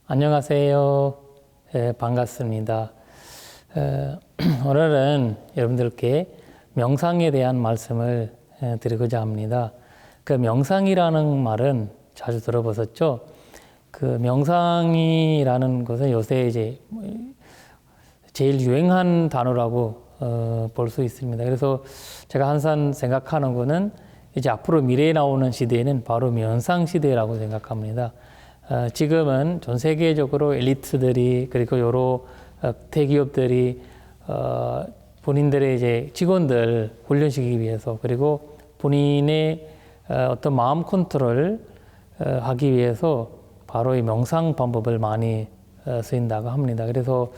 안녕하세요. 반갑습니다. 오늘은 여러분들께 명상에 대한 말씀을 드리고자 합니다. 그 명상이라는 말은 자주 들어보셨죠? 그 명상이라는 것은 요새 이제 제일 유행한 단어라고 볼 수 있습니다. 그래서 제가 항상 생각하는 거는 이제 앞으로 미래에 나오는 시대는 바로 명상 시대라고 생각합니다. 지금은 전 세계적으로 엘리트들이 그리고 여러 대기업들이 본인들의 이제 직원들 훈련시키기 위해서 그리고 본인의 어떤 마음 컨트롤을 하기 위해서 바로 이 명상 방법을 많이 쓰인다고 합니다. 그래서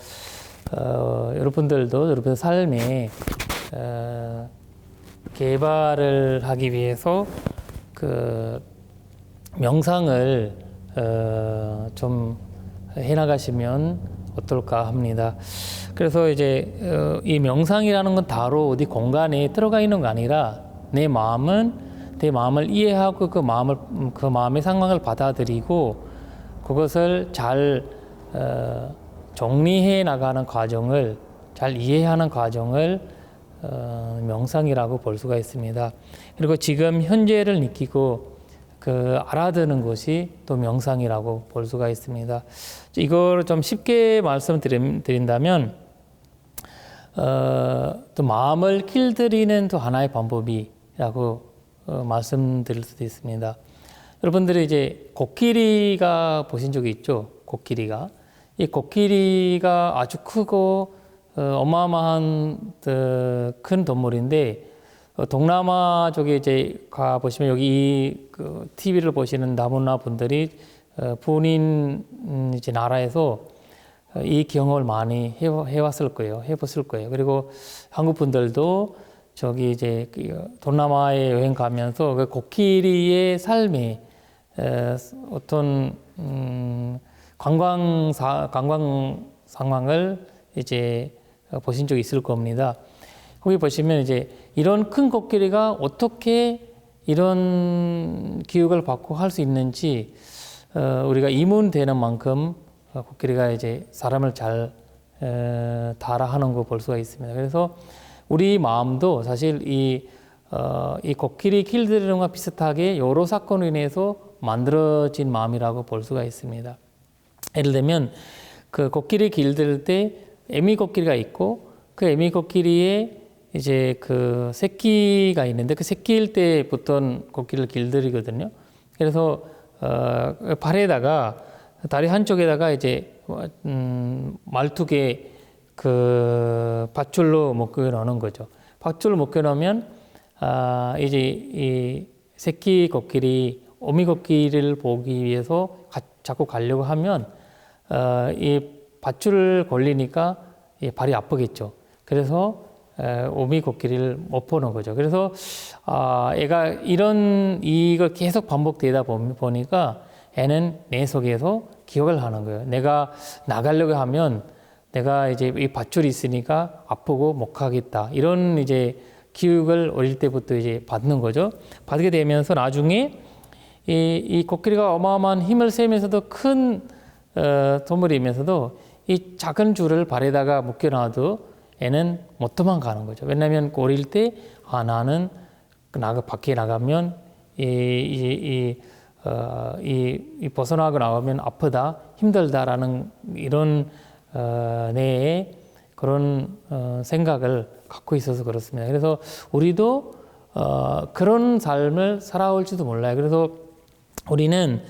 여러분들도 여러분 삶에 개발을 하기 위해서 그 명상을 좀 해나가시면 어떨까 합니다. 그래서 이제 이 명상이라는 건 따로 어디 공간에 들어가 있는 거 아니라 내 마음을 이해하고 그 마음의 상황을 받아들이고 그것을 잘 정리해 나가는 과정을 잘 이해하는 과정을 명상이라고 볼 수가 있습니다. 그리고 지금 현재를 느끼고 그 알아듣는 것이 또 명상이라고 볼 수가 있습니다. 이걸 좀 쉽게 말씀드린다면 또 마음을 길들이는 또 하나의 방법이라고 말씀드릴 수도 있습니다. 여러분들이 이제 코끼리가 보신 적이 있죠? 이 코끼리가 아주 크고 어마어마한 큰 동물인데 동남아 쪽에 이제 가 보시면 여기 그 TV를 보시는 다문화 분들이 본인 이제 나라에서 이 경험을 많이 해봤을 거예요. 해봤을 거예요. 그리고 한국 분들도 저기 이제 동남아에 여행 가면서 그 코끼리의 삶의 어떤 관광 상황을 이제 보신 적이 있을 겁니다. 거기 보시면 이제 이런 큰 코끼리가 어떻게 이런 교육을 받고 할 수 있는지 우리가 이문되는 만큼 코끼리가 이제 사람을 잘 따라하는 거 볼 수가 있습니다. 그래서 우리 마음도 사실 이 코끼리 길들이는 것과 비슷하게 여러 사건으로 인해서 만들어진 마음이라고 볼 수가 있습니다. 예를 들면 그 코끼리 길들 때 애미 코끼리가 있고 그 애미 코끼리의 이제 그 새끼가 있는데 그 새끼일 때부터 코끼리를 길들이거든요. 그래서 발에다가 다리 한쪽에다가 이제 말뚝에 그 밧줄로 묶여 놓는 거죠. 밧줄로 묶여 놓으면 이제 이 새끼 코끼리 어미 코끼리를 보기 위해서 자꾸 가려고 하면 이 밧줄 걸리니까 발이 아프겠죠. 그래서 어미 코끼리를 못 보는 거죠. 그래서 애가 이걸 계속 반복되다 보니까 애는 내 속에서 기억을 하는 거예요. 내가 나가려고 하면 내가 이제 이 밧줄이 있으니까 아프고 못 가겠다. 이런 이제 기억을 어릴 때부터 이제 받는 거죠. 받게 되면서 나중에 이 코끼리가 어마어마한 힘을 세면서도 큰 동물이면서도 이 작은 줄을 발에다가 묶여놔도 애는 못 도망가는 거죠. 왜냐하면 어릴 때 나는 밖에 나가면 벗어나고 나가면 아프다, 힘들다라는 이런 내 그런 생각을 갖고 있어서 그렇습니다. 그래서 우리도 그런 삶을 살아올지도 몰라요. 그래서 우리는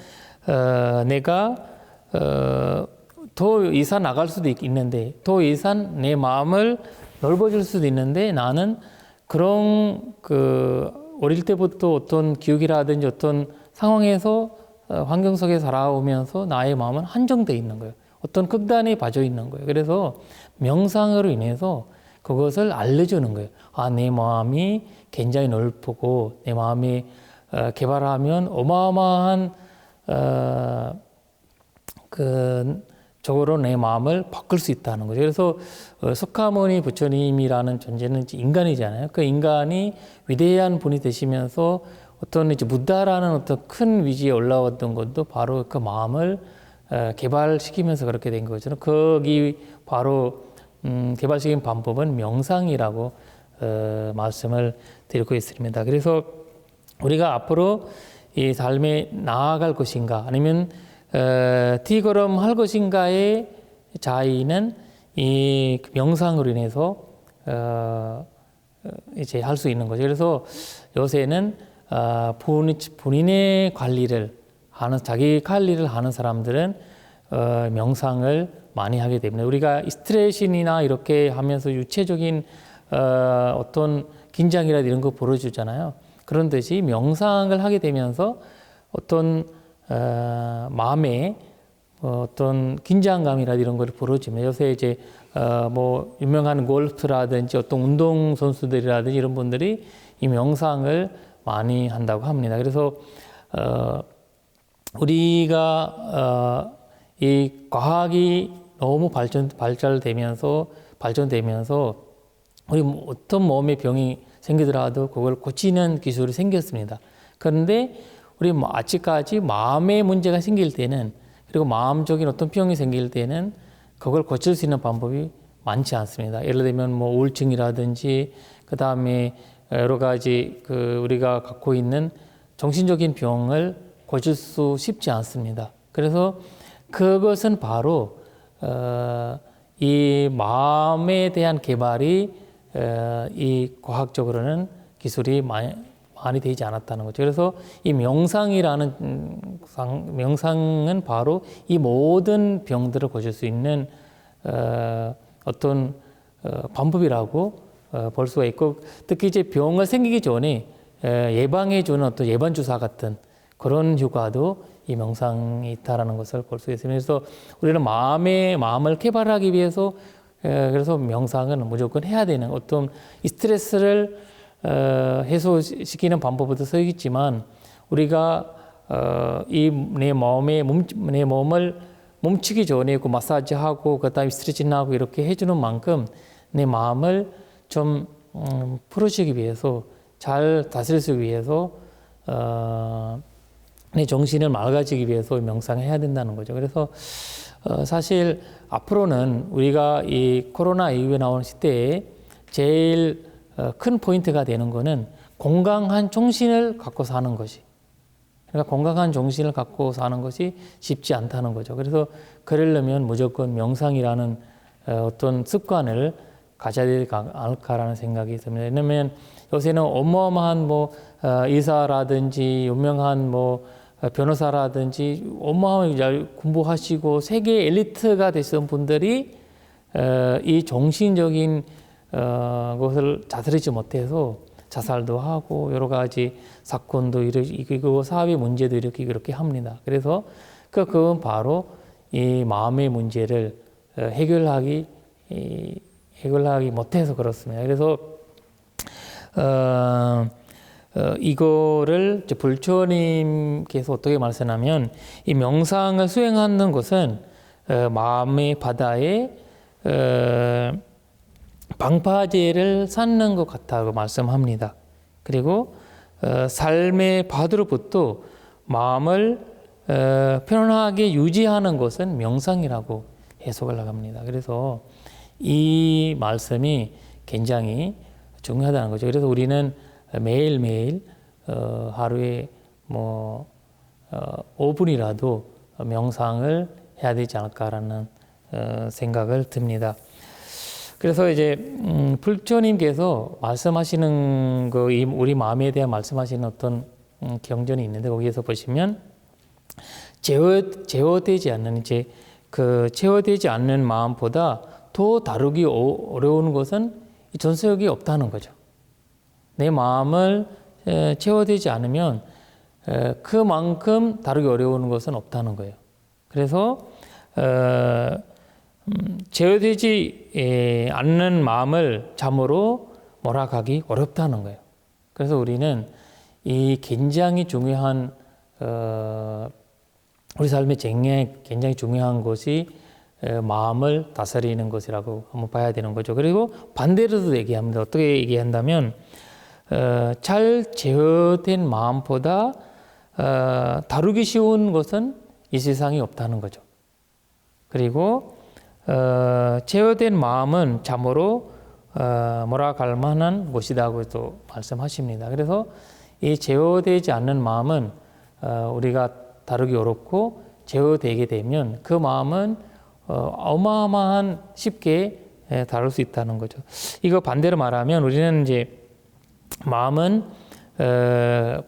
내가 더 이상 나갈 수도 있는데 더 이상 내 마음을 넓어질 수도 있는데 나는 그런 어릴 때부터 어떤 기억이라든지 어떤 상황에서 환경 속에 살아오면서 나의 마음은 한정되어 있는 거예요. 어떤 극단에 빠져 있는 거예요. 그래서 명상으로 인해서 그것을 알려주는 거예요. 내 마음이 굉장히 넓고 내 마음이 개발하면 어마어마한 적으로 내 마음을 바꿀 수 있다는 거죠. 그래서 석가모니 부처님이라는 존재는 인간이잖아요. 그 인간이 위대한 분이 되시면서 어떤 이제 부다라는 어떤 큰 위치에 올라왔던 것도 바로 그 마음을 개발시키면서 그렇게 된 거죠. 거기 바로 개발시킨 방법은 명상이라고 말씀을 드리고 있습니다. 그래서 우리가 앞으로 이 삶에 나아갈 것인가 아니면 뒤걸음할 것인가의 차이는 이 명상으로 인해서 이제 할 수 있는 거죠. 그래서 요새는 본인의 관리를 하는 자기 관리를 하는 사람들은 명상을 많이 하게 됩니다. 우리가 스트레스나 이렇게 하면서 유체적인 어떤 긴장이라 이런 거 벌어지잖아요. 그런 듯이 명상을 하게 되면서 어떤 마음에 어떤 긴장감이라 이런 걸 벌어지면 요새 이제 뭐 유명한 골프라든지 어떤 운동 선수들이라든지 이런 분들이 이 명상을 많이 한다고 합니다. 그래서 우리가 이 과학이 너무 발전되면서 우리 어떤 몸에 병이 생기더라도 그걸 고치는 기술이 생겼습니다. 그런데 우리 아직까지 마음의 문제가 생길 때는 그리고 마음적인 어떤 병이 생길 때는 그걸 고칠 수 있는 방법이 많지 않습니다. 예를 들면 뭐 우울증이라든지 그 다음에 여러 가지 우리가 갖고 있는 정신적인 병을 고칠 수 쉽지 않습니다. 그래서 그것은 바로 이 마음에 대한 개발이 이 과학적으로는 기술이 많이 되지 않았다는 거죠. 그래서 이 명상은 바로 이 모든 병들을 고칠 수 있는 어떤 방법이라고 볼 수가 있고, 특히 이제 병을 생기기 전에 예방해주는 어떤 예방주사 같은 그런 효과도 이 명상이 있다라는 것을 볼 수 있습니다. 그래서 우리는 마음을 개발하기 위해서 그래서 명상은 무조건 해야 되는 어떤 스트레스를 해소시키는 방법도 써 있지만 우리가 내 몸을 멈추기 전에 그 마사지하고 그다음에 스트레칭하고 이렇게 해주는 만큼 내 마음을 좀 풀어주기 위해서 잘 다스리기 위해서 내 정신을 맑아지기 위해서 명상을 해야 된다는 거죠. 그래서 사실 앞으로는 우리가 이 코로나 이후에 나오는 시대에 제일 큰 포인트가 되는 거는 건강한 정신을 갖고 사는 것이. 그러니까 건강한 정신을 갖고 사는 것이 쉽지 않다는 거죠. 그래서 그러려면 무조건 명상이라는 어떤 습관을 가져야 되지 않을까라는 생각이 듭니다. 왜냐하면 요새는 어마어마한 뭐 의사라든지 유명한 뭐 변호사라든지 어마어마하게 잘 공부하시고 세계 엘리트가 되신 분들이 이 정신적인 것을 다스리지 못해서 자살도 하고 여러 가지 사건도 일으키고 사회 문제도 일으키고 그렇게 합니다. 그래서 그건 바로 이 마음의 문제를 해결하기 못해서 그렇습니다. 그래서 이거를 불처님께서 어떻게 말씀하면 이 명상을 수행하는 것은 마음의 바다에 방파제를 쌓는 것 같다고 말씀합니다. 그리고 삶의 바다로부터 마음을 편안하게 유지하는 것은 명상이라고 해석을 합니다. 그래서 이 말씀이 굉장히 중요하다는 거죠. 그래서 우리는 매일매일 하루에 뭐 5분이라도 명상을 해야 되지 않을까라는 생각을 듭니다. 그래서 이제 불처님께서 말씀하시는 거, 우리 마음에 대한 말씀하시는 어떤 경전이 있는데 거기에서 보시면 제어되지 않는 마음보다 더 다루기 어려운 것은 전세력이 없다는 거죠. 내 마음을 채워되지 않으면 그만큼 다루기 어려운 것은 없다는 거예요. 그래서 제어되지 않는 마음을 잠으로 몰아가기 어렵다는 거예요. 그래서 우리는 이 굉장히 중요한 우리 삶에 굉장히 중요한 것이 마음을 다스리는 것이라고 한번 봐야 되는 거죠. 그리고 반대로도 얘기합니다. 어떻게 얘기한다면 잘 제어된 마음보다 다루기 쉬운 것은 이 세상에 없다는 거죠. 그리고 제어된 마음은 참으로 몰아갈 만한 곳이라고 또 말씀하십니다. 그래서 이 제어되지 않는 마음은 우리가 다루기 어렵고 제어되게 되면 그 마음은 어마어마한 쉽게 다룰 수 있다는 거죠. 이거 반대로 말하면 우리는 이제 마음은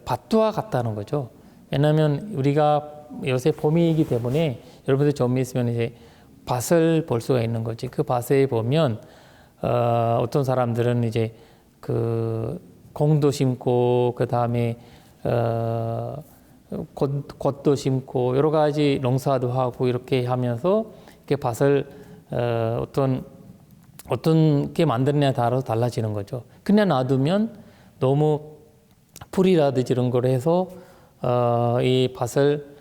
밭과 같다는 거죠. 왜냐하면 우리가 요새 봄이기 때문에 여러분들 좀 있으면 이제 밭을 볼 수가 있는 거지. 그 밭에 보면 어떤 사람들은 이제 그 공도 심고 그 다음에 겉도 심고 여러 가지 농사도 하고 이렇게 하면서 이렇게 밭을 어떤 게 만드느냐에 따라서 달라지는 거죠. 그냥 놔두면 너무 풀이라든지 이런 걸 해서 이 밭을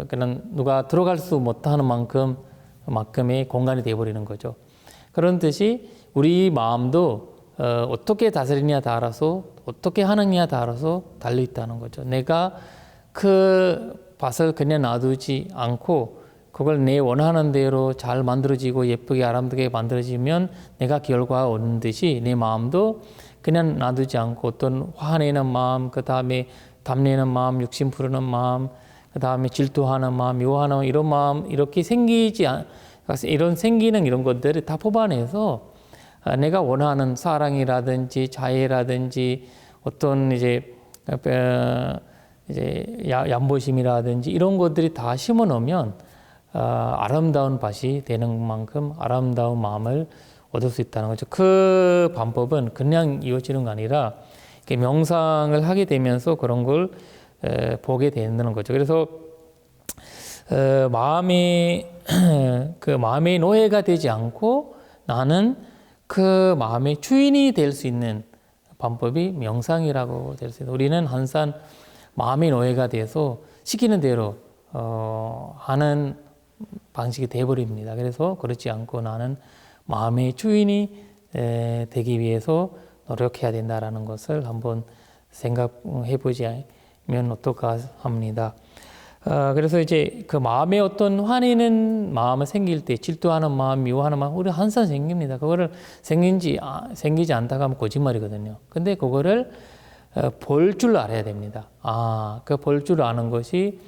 그냥 누가 들어갈 수 못하는 만큼의 공간이 되어버리는 거죠. 그런 듯이 우리 마음도 어떻게 다스리냐에 따라서 어떻게 하느냐에 따라서 달려 있다는 거죠. 내가 그 밭을 그냥 놔두지 않고 그걸 내 원하는 대로 잘 만들어지고 예쁘게 아름답게 만들어지면 내가 결과가 오는 듯이 내 마음도 그냥 놔두지 않고 어떤 화내는 마음, 그 다음에 담내는 마음, 욕심 부르는 마음, 그 다음에 질투하는 마음, 미워하는 마음, 이런 마음 이렇게 생기는 이런 것들을 다 뽑아내서 내가 원하는 사랑이라든지 자애라든지 어떤 이제 얌보심이라든지 이런 것들이 다 심어 놓으면 아름다운 밭이 되는 만큼 아름다운 마음을 얻을 수 있다는 거죠. 그 방법은 그냥 이어지는 거 아니라 이렇게 명상을 하게 되면서 그런 걸 보게 되는 거죠. 그래서 마음의 노예가 되지 않고 나는 그 마음의 주인이 될 수 있는 방법이 명상이라고 될 수 있어요. 우리는 항상 마음의 노예가 돼서 시키는 대로 하는 방식이 되어버립니다. 그래서 그렇지 않고 나는 마음의 주인이 되기 위해서 노력해야 된다라는 것을 한번 생각해 보자면 어떨까 합니다. 그래서 이제 그 마음에 어떤 화내는 마음이 생길 때 질투하는 마음, 미워하는 마음 우리 항상 생깁니다. 그거를 생기지 않다가 하면 거짓말이거든요. 근데 그거를 볼 줄 알아야 됩니다. 그 볼 줄 아는 것이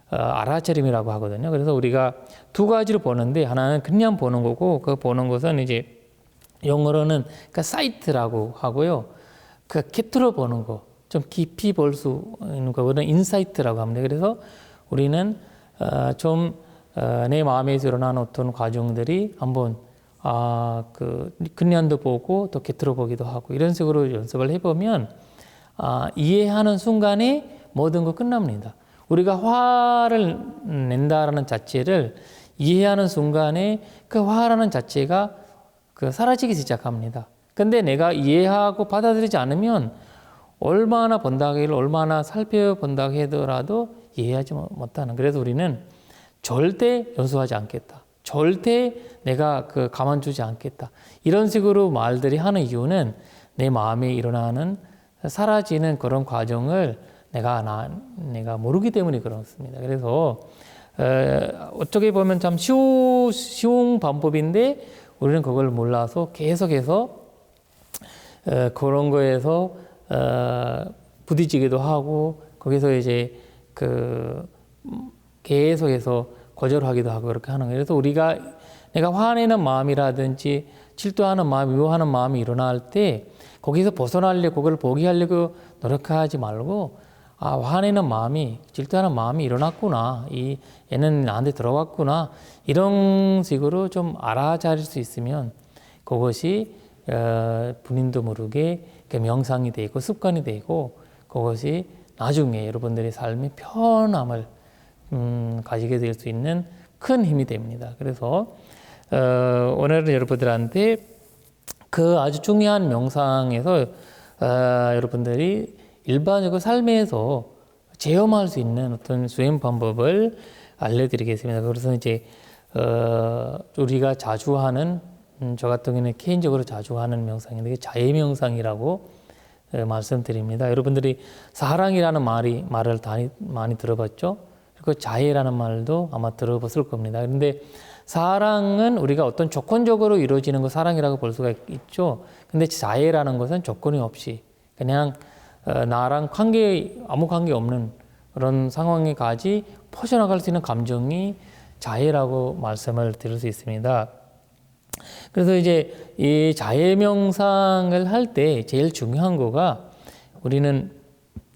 알아차림이라고 하거든요. 그래서 우리가 두 가지로 보는데 하나는 그냥 보는 거고 그 보는 것은 이제 영어로는 그 사이트라고 하고요. 그 겉으로 보는 거, 좀 깊이 볼 수 있는 거는 인사이트라고 합니다. 그래서 우리는 좀 내 마음에서 일어나는 어떤 과정들이 한번 그냥도 보고 또 겉으로 보기도 하고 이런 식으로 연습을 해보면 이해하는 순간에 모든 거 끝납니다. 우리가 화를 낸다라는 자체를 이해하는 순간에 그 화라는 자체가 사라지기 시작합니다. 근데 내가 이해하고 받아들이지 않으면 얼마나 본다고 해도 얼마나 살펴본다고 하더라도 이해하지 못하는. 그래서 우리는 절대 연수하지 않겠다. 절대 내가 가만두지 않겠다. 이런 식으로 말들이 하는 이유는 내 마음에 일어나는 사라지는 그런 과정을 내가 모르기 때문에 그렇습니다. 그래서 어떻게 보면 참 쉬운 방법인데 우리는 그걸 몰라서 계속해서 그런 거에서 부딪히기도 하고 거기서 이제 계속해서 거절하기도 하고 그렇게 하는 거예요. 그래서 내가 화내는 마음이라든지 질투하는 마음, 미워하는 마음이 일어날 때 거기서 벗어나려고 그걸 포기하려고 노력하지 말고 화내는 마음이 질투하는 마음이 일어났구나. 얘는 나한테 들어왔구나. 이런 식으로 좀 알아차릴 수 있으면 그것이 본인도 모르게 명상이 되고 습관이 되고 그것이 나중에 여러분들의 삶의 편함을 가지게 될 수 있는 큰 힘이 됩니다. 그래서 오늘은 여러분들한테 그 아주 중요한 명상에서 여러분들이 일반적으로 삶에서 체험할 수 있는 어떤 수행 방법을 알려드리겠습니다. 그래서 이제 우리가 자주 하는 저 같은 경우는 개인적으로 자주 하는 명상인데 자해 명상이라고 말씀드립니다. 여러분들이 사랑이라는 말을 많이 들어봤죠? 그 자애라는 말도 아마 들어봤을 겁니다. 그런데 사랑은 우리가 어떤 조건적으로 이루어지는 거 사랑이라고 볼 수가 있죠. 근데 자애라는 것은 조건이 없이 그냥 나랑 아무 관계 없는 그런 상황에까지 퍼져나갈 수 있는 감정이 자애라고 말씀을 드릴 수 있습니다. 그래서 이제 이 자애 명상을 할 때 제일 중요한 거가 우리는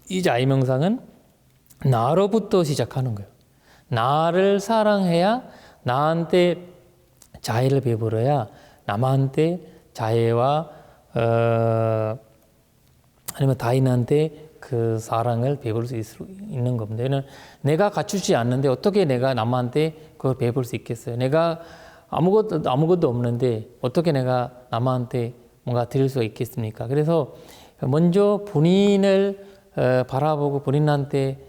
이 자애 명상은 나로부터 시작하는 거예요. 나를 사랑해야 나한테 자애를 베풀어야 남한테 자애와 아니면 타인한테 그 사랑을 베풀 수 있는 겁니다. 내가 갖추지 않는데 어떻게 내가 남한테 그걸 베풀 수 있겠어요? 내가 아무것도 없는데 어떻게 내가 남한테 뭔가 드릴 수가 있겠습니까? 그래서 먼저 본인을 바라보고 본인한테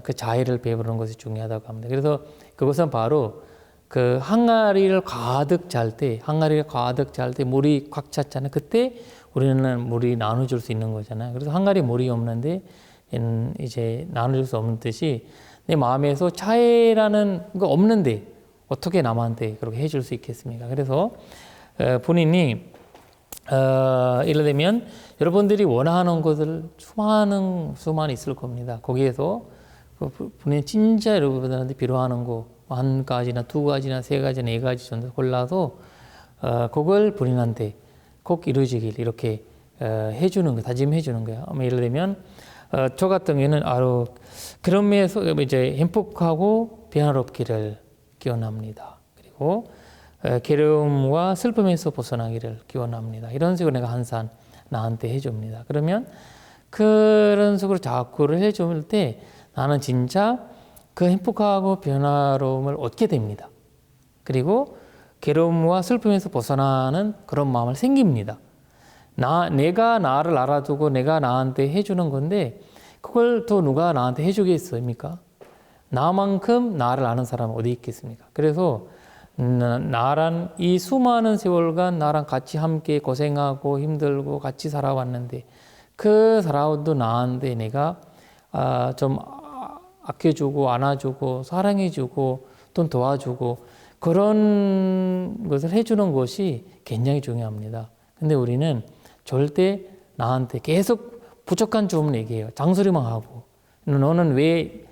그 자애를 베푸는 것이 중요하다고 합니다. 그래서 그것은 바로 그 항아리를 가득 찰 때 물이 꽉 찼잖아요. 그때 우리는 물이 나눠줄 수 있는 거잖아요. 그래서 항아리에 물이 없는데 이제 나눠줄 수 없는 듯이 내 마음에서 자애라는 거 없는데 어떻게 남한테 그렇게 해줄 수 있겠습니까? 그래서 본인이 예를 들면 여러분들이 원하는 것을 수많이 있을 겁니다. 거기에서 본인 진짜 여러분들한테 필요하는 거 한 가지나 두 가지나 세 가지, 네 가지 정도 골라서 그걸 본인한테 꼭 이루어지길 이렇게 해주는 거, 다짐해 주는 거예요. 예를 들면 저 같은 경우에는 그런 면에서 이제 행복하고 평화롭기를 기원합니다. 그리고 괴로움과 슬픔에서 벗어나기를 기원합니다. 이런 식으로 내가 항상 나한테 해줍니다. 그러면 그런 식으로 자꾸를 해줄 때 나는 진짜 그 행복하고 변화로움을 얻게 됩니다. 그리고 괴로움과 슬픔에서 벗어나는 그런 마음을 생깁니다. 내가 나를 알아두고 내가 나한테 해주는 건데 그걸 또 누가 나한테 해주겠습니까? 나만큼 나를 아는 사람은 어디 있겠습니까? 그래서 나란 이 수많은 세월간 나랑 같이 함께 고생하고 힘들고 같이 살아왔는데 그 살아온 나한테 내가 좀 아껴주고 안아주고 사랑해주고 또 도와주고 그런 것을 해주는 것이 굉장히 중요합니다. 근데 우리는 절대 나한테 계속 부족한 점을 얘기해요. 장소리만 하고 너는 왜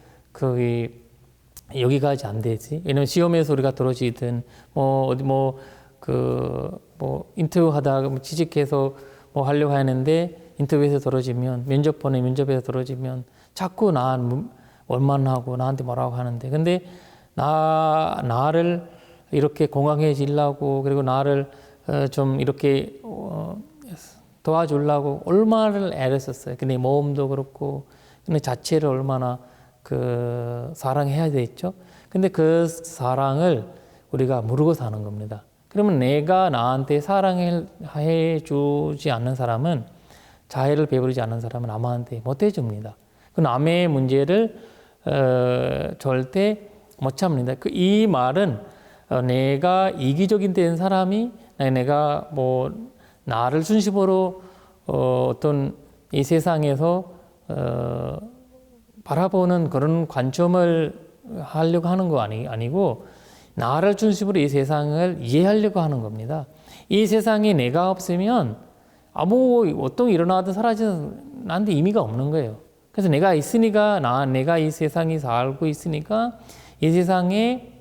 여기까지 안 되지? 왜냐면 시험에서 우리가 떨어지든 인터뷰 하다가 취직해서 하려고 하는데 인터뷰에서 떨어지면 면접에서 떨어지면 자꾸 원만하고 나한테 뭐라고 하는데 근데 나를 이렇게 건강해지려고 그리고 나를 좀 이렇게 도와주려고 얼마나 애를 썼어요. 근데 몸도 그렇고 근데 자체를 얼마나 사랑해야 되겠죠. 근데 그 사랑을 우리가 모르고 사는 겁니다. 그러면 내가 나한테 사랑해 주지 않는 사람은 자애를 베풀지 않는 사람은 남한테 못 해줍니다. 그 남의 문제를 절대 못 참습니다. 이 말은 내가 이기적인 된 사람이 내가 나를 중심으로 어떤 이 세상에서 바라보는 그런 관점을 하려고 하는 거 아니고 나를 중심으로 이 세상을 이해하려고 하는 겁니다. 이 세상에 내가 없으면 어떤 일어나든 사라지든 나한테 의미가 없는 거예요. 그래서 내가 있으니까 내가 이 세상에 살고 있으니까 이 세상의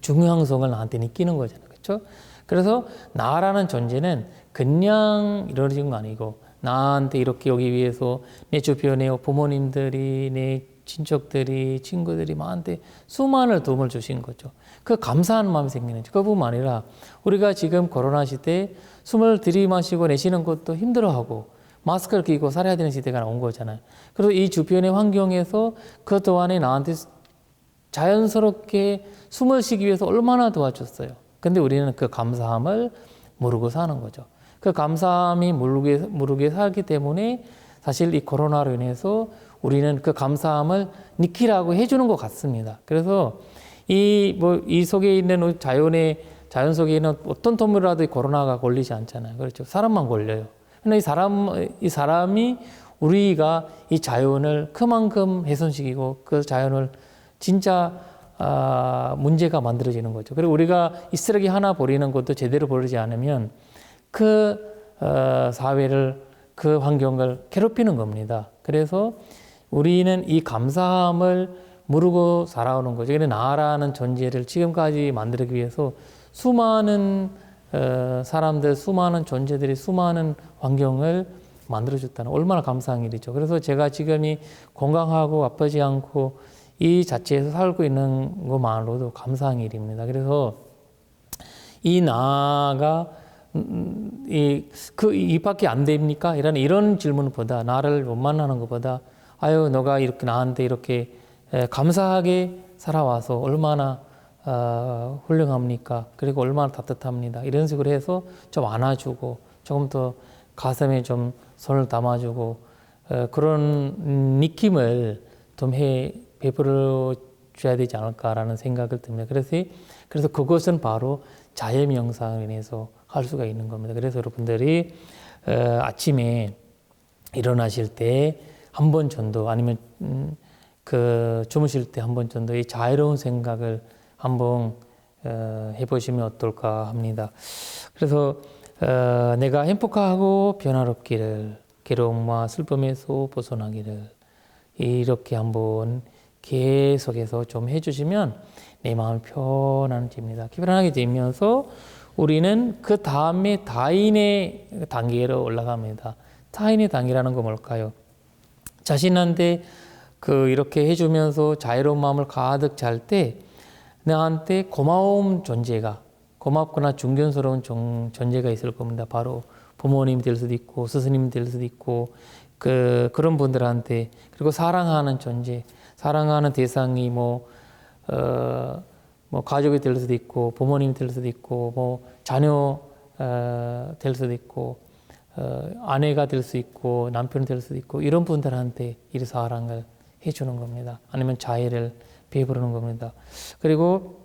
중요성을 나한테 느끼는 거잖아요. 그렇죠? 그래서 나라는 존재는 그냥 이루어진 거 아니고 나한테 이렇게 오기 위해서 내 주변에 부모님들이 내 친척들이 친구들이 나한테 수많은 도움을 주신 거죠. 그 감사한 마음이 생기는 거죠. 그뿐만 아니라 우리가 지금 코로나 시대에 숨을 들이마시고 내쉬는 것도 힘들어하고 마스크를 끼고 살아야 되는 시대가 온 거잖아요. 그래서 이 주변의 환경에서 그 동안에 나한테 자연스럽게 숨을 쉬기 위해서 얼마나 도와줬어요. 근데 우리는 그 감사함을 모르고 사는 거죠. 그 감사함이 모르게 살기 때문에 사실 이 코로나로 인해서 우리는 그 감사함을 느끼라고 해주는 것 같습니다. 그래서 이 속에 있는 자연 속에 있는 어떤 동물이라도 코로나가 걸리지 않잖아요. 그렇죠. 사람만 걸려요. 근데 이 사람이 우리가 이 자연을 그만큼 훼손시키고 그 자연을 진짜 문제가 만들어지는 거죠. 그리고 우리가 이 쓰레기 하나 버리는 것도 제대로 버리지 않으면 그 사회를, 그 환경을 괴롭히는 겁니다. 그래서 우리는 이 감사함을 모르고 살아오는 거죠. 그래서 나라는 존재를 지금까지 만들기 위해서 수많은 사람들, 수많은 존재들이 수많은 환경을 만들어줬다는 얼마나 감사한 일이죠. 그래서 제가 지금이 건강하고 아프지 않고 이 자체에서 살고 있는 것만으로도 감사한 일입니다. 그래서 이 나가 이밖에 안 됩니까? 이런 질문보다, 나를 원만하는 것보다, 아유, 너가 이렇게 나한테 이렇게 감사하게 살아와서 얼마나 훌륭합니까? 그리고 얼마나 따뜻합니다. 이런 식으로 해서 좀 안아주고, 조금 더 가슴에 좀 손을 담아주고, 그런 느낌을 좀 베풀어 줘야 되지 않을까라는 생각을 듭니다. 그래서 그것은 바로 자연 명상을 인해서 할 수가 있는 겁니다. 그래서 여러분들이 아침에 일어나실 때 한 번 정도, 아니면 주무실 때 한 번 정도 이 자유로운 생각을 한번 해보시면 어떨까 합니다. 그래서 내가 행복하고 변화롭기를, 괴로움과 슬픔에서 벗어나기를, 이렇게 한번 계속해서 좀 해주시면 내 마음이 편안해집니다. 편안하게 되면서 우리는 그 다음에 타인의 단계로 올라갑니다. 타인의 단계라는 건 뭘까요? 자신한테 이렇게 해주면서 자유로운 마음을 가득 찰 때 나한테 고마운 존재가, 고맙거나 존경스러운 존재가 있을 겁니다. 바로 부모님이 될 수도 있고 스승님이 될 수도 있고 그런 분들한테, 그리고 사랑하는 존재, 사랑하는 대상이 뭐 가족이 될 수도 있고 부모님이 될 수도 있고 뭐 자녀 될 수도 있고 아내가 될 수 있고 남편이 될 수도 있고, 이런 분들한테 이 사랑을 해주는 겁니다. 아니면 자애를 베푸는 겁니다. 그리고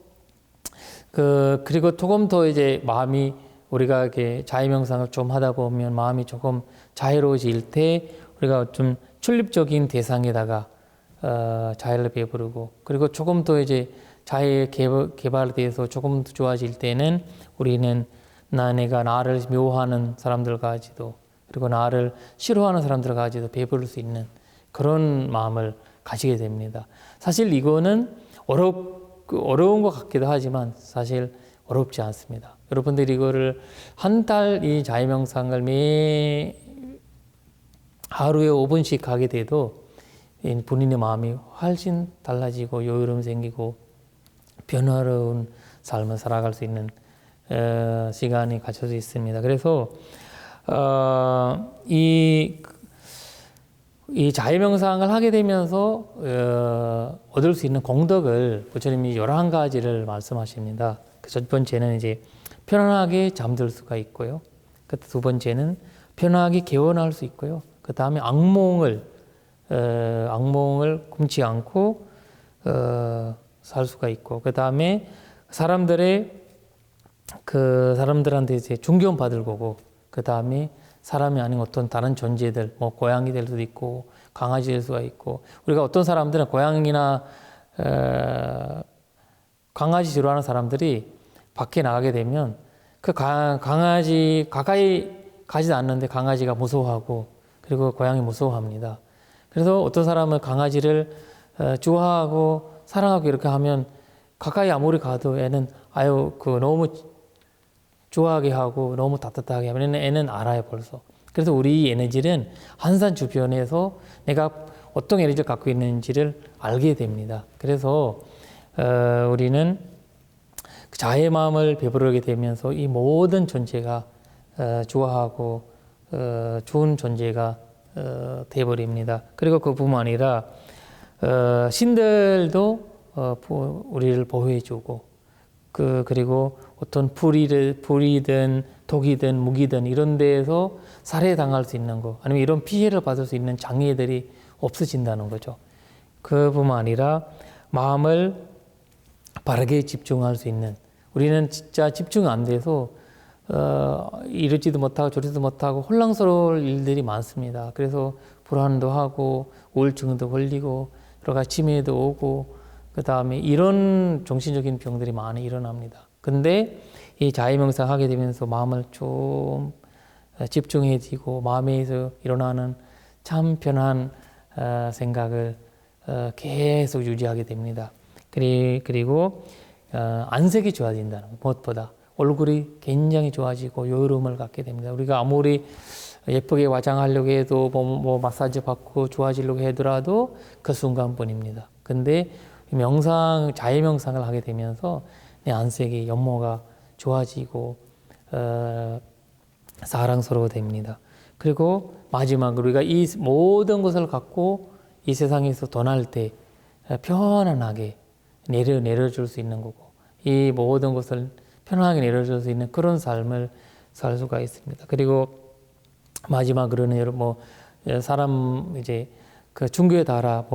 조금 더 이제 마음이, 우리가 이렇게 자유 명상을 좀 하다 보면 마음이 조금 자유로워질 때 우리가 좀 출입적인 대상에다가 자유를 베푸고, 그리고 조금 더 이제 자유 개발에 대해서 조금 더 좋아질 때는 우리는 내가 나를 미워하는 사람들까지도, 그리고 나를 싫어하는 사람들까지도 베풀 수 있는 그런 마음을 가지게 됩니다. 사실 이거는 어려운 것 같기도 하지만 사실 어렵지 않습니다. 여러분들이 이거를 한 달 이 자유명상을 하루에 5분씩 하게 돼도 본인의 마음이 훨씬 달라지고 여유로움 생기고 변화로운 삶을 살아갈 수 있는 시간이 갖춰져 있습니다. 그래서 이 자유명상을 하게 되면서 얻을 수 있는 공덕을 부처님이 11가지를 말씀하십니다. 첫 번째는 이제 편안하게 잠들 수가 있고요. 두 번째는 편안하게 개원할 수 있고요. 그 다음에 악몽을 꿈지 않고 살 수가 있고, 그 다음에 사람들한테 이제 존경받을 거고, 그 다음에 사람이 아닌 어떤 다른 존재들, 뭐 고양이 될 수도 있고 강아지 될 수가 있고, 우리가 어떤 사람들은 고양이나 강아지 싫어하는 사람들이 밖에 나가게 되면 그 강아지 가까이 가지도 않는데 강아지가 무서워하고, 그리고 고양이 무서워합니다. 그래서 어떤 사람은 강아지를 좋아하고 사랑하고 이렇게 하면 가까이 아무리 가도 애는 너무 좋아하게 하고 너무 따뜻하게 하면 애는 알아요 벌써. 그래서 우리 에너지는 항상 주변에서 내가 어떤 에너지를 갖고 있는지를 알게 됩니다. 그래서 우리는 자의 마음을 베풀게 되면서 이 모든 존재가 좋아하고 좋은 존재가 되어버립니다. 그리고 그뿐만 아니라 신들도 우리를 보호해주고, 그리고 어떤 불이든 독이든 무기든 이런 데에서 살해당할 수 있는 거, 아니면 이런 피해를 받을 수 있는 장애들이 없어진다는 거죠. 그뿐만 아니라 마음을 바르게 집중할 수 있는, 우리는 진짜 집중 안 돼서 이러지도 못하고 저러지도 못하고 혼란스러울 일들이 많습니다. 그래서 불안도 하고 우울증도 걸리고 여러 가지 치매도 오고 그 다음에 이런 정신적인 병들이 많이 일어납니다. 근데 이 자유명상 하게 되면서 마음을 좀 집중해지고 마음에서 일어나는 참 편한 생각을 계속 유지하게 됩니다. 그리고 안색이 좋아진다는 것, 무엇보다 얼굴이 굉장히 좋아지고 여유로움을 갖게 됩니다. 우리가 아무리 예쁘게 화장하려고 해도 뭐 마사지 받고 좋아지려고 하더라도 그 순간뿐입니다. 근데 자유명상을 하게 되면서 내 안색이 연모가 좋아지고 사랑스러워 됩니다. 그리고 마지막으로 우리가 이 모든 것을 갖고 이 세상에서 떠날 때 편안하게 내려줄 수 있는 거고, 이 모든 것을 편안하게 내려줄 수 있는 그런 삶을 살 수가 있습니다. 그리고 마지막으로는 여러분 사람 이제 그 중교에 따라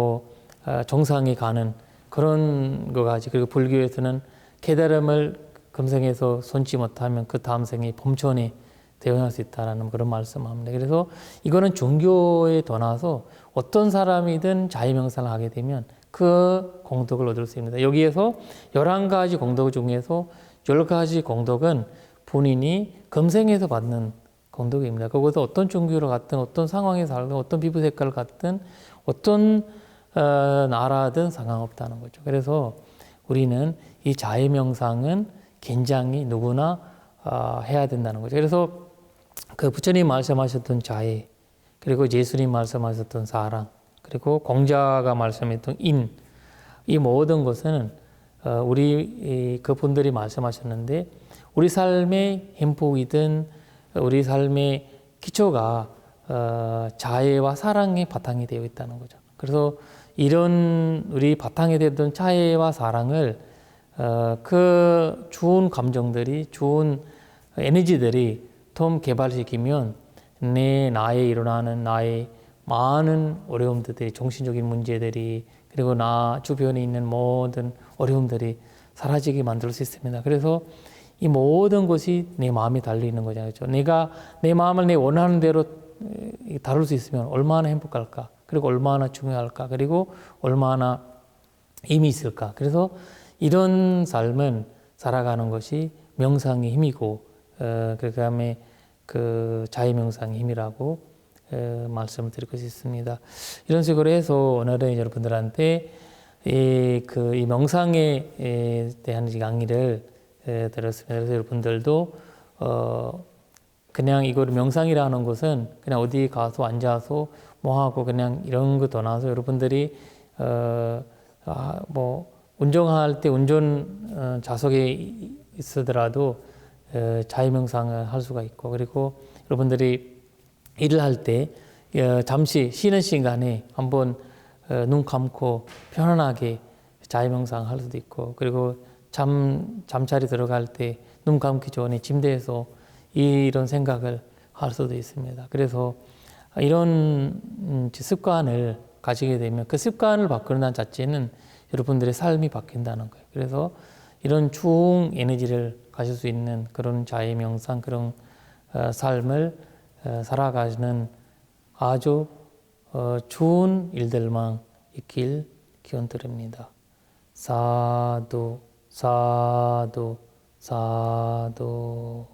정상에 가는 그런 거 가지. 그리고 불교에서는 깨달음을 금생에서 손지 못하면 그 다음 생에 범천에 대원할 수 있다라는 그런 말씀합니다. 그래서 이거는 종교에 떠나서 어떤 사람이든 자유명상을 하게 되면 그 공덕을 얻을 수 있습니다. 여기에서 11가지 공덕 중에서 10가지 공덕은 본인이 금생에서 받는 공덕입니다. 그것도 어떤 종교를 갖든 어떤 상황에 살든 어떤 피부 색깔을 갖든 어떤 나라든 상관없다는 거죠. 그래서 우리는 이 자유명상은 굉장히 누구나 해야 된다는 거죠. 그래서 그 부처님 말씀하셨던 자애, 그리고 예수님 말씀하셨던 사랑, 그리고 공자가 말씀했던 인, 이 모든 것은 우리 그분들이 말씀하셨는데 우리 삶의 행복이든 우리 삶의 기초가 자애와 사랑의 바탕이 되어 있다는 거죠. 그래서 이런 우리 바탕이 되던 자애와 사랑을 그 좋은 감정들이, 좋은 에너지들이 좀 개발시키면 나에 일어나는 나의 많은 어려움들이, 정신적인 문제들이, 그리고 나 주변에 있는 모든 어려움들이 사라지게 만들 수 있습니다. 그래서 이 모든 것이 내 마음에 달려있는 거잖아요. 내가 내 마음을 내 원하는 대로 다룰 수 있으면 얼마나 행복할까? 그리고 얼마나 중요할까? 그리고 얼마나 의미 있을까? 그래서 이런 삶은 살아가는 것이 명상의 힘이고, 그 다음에 그 자유명상의 힘이라고 말씀을 드릴 것이 있습니다. 이런 식으로 해서 오늘은 여러분들한테 이 명상에 대한 강의를 드렸습니다. 그래서 여러분들도 그냥 이걸 명상이라는 것은 그냥 어디 가서 앉아서 뭐 하고 그냥 이런 거 떠나서 여러분들이 운전할 때 운전 좌석에 있으더라도 자유명상을 할 수가 있고, 그리고 여러분들이 일을 할 때 잠시 쉬는 시간에 한번 눈 감고 편안하게 자유명상 할 수도 있고, 그리고 잠자리 들어갈 때 눈 감기 전에 침대에서 이런 생각을 할 수도 있습니다. 그래서 이런 습관을 가지게 되면 그 습관을 바꾸는 자체는 여러분들의 삶이 바뀐다는 거예요. 그래서 이런 좋은 에너지를 가질 수 있는 그런 자유명상, 그런 삶을 살아가는 아주 좋은 일들만 있길 기원드립니다. 사두, 사두, 사두.